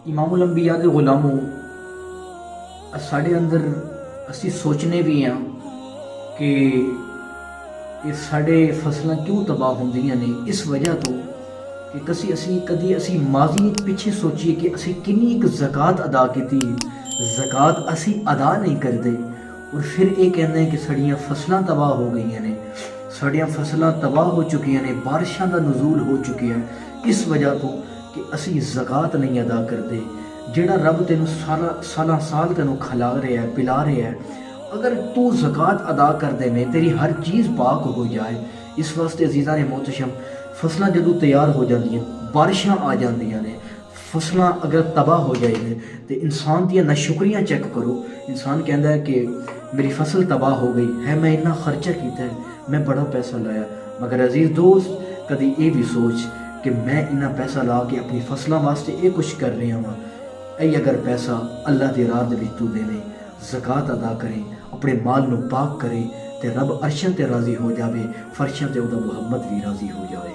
امام الانبیاء دے غلاموں ساڈے اندر اسی سوچنے بھی ہیں کہ یہ ساڈے فصلاں کیوں تباہ ہوندیاں نے، اس وجہ تو کہ کدی اسی ماضی پیچھے سوچیے کہ اسی کنی ایک زکوٰۃ ادا کیتی، زکوٰۃ اسی ادا نہیں کرتے، اور پھر یہ کہتے ہیں کہ ساڈیاں فصلاں تباہ ہو گئی ہیں، ساڈیاں فصلاں تباہ ہو چکی ہیں، بارشاں دا نزول ہو چکی ہے اس وجہ تو کہ اسی زکوٰۃ نہیں ادا کرتے۔ جڑا رب تینوں سالاں سال تینوں کھلا رہا ہے، پلا رہا ہے، اگر تو زکوٰۃ ادا کر دے میں تیری ہر چیز پاک ہو جائے۔ اس واسطے عزیزان محتشم فصلاں جدوں تیار ہو جاندیاں، بارشاں آ جاندیاں نے، فصلاں اگر تباہ ہو جائے نے تو انسان دیا ناشکریاں چیک کرو۔ انسان کہندا ہے کہ میری فصل تباہ ہو گئی ہے، میں اتنا خرچہ کیتا ہے، میں بڑا پیسہ لایا، مگر عزیز دوست کدی یہ بھی سوچ کہ میں اتنا پیسہ لا کے اپنی فصلاں واسطے یہ کچھ کر رہا ہوں، اے اگر پیسہ اللہ دی راہ دے وچ تو دیویں، زکوٰۃ ادا کریں، اپنے مال نو پاک کرے تے رب عرشاں تے راضی ہو جاوے، فرشاں تے او دا محمد بھی راضی ہو جاوے۔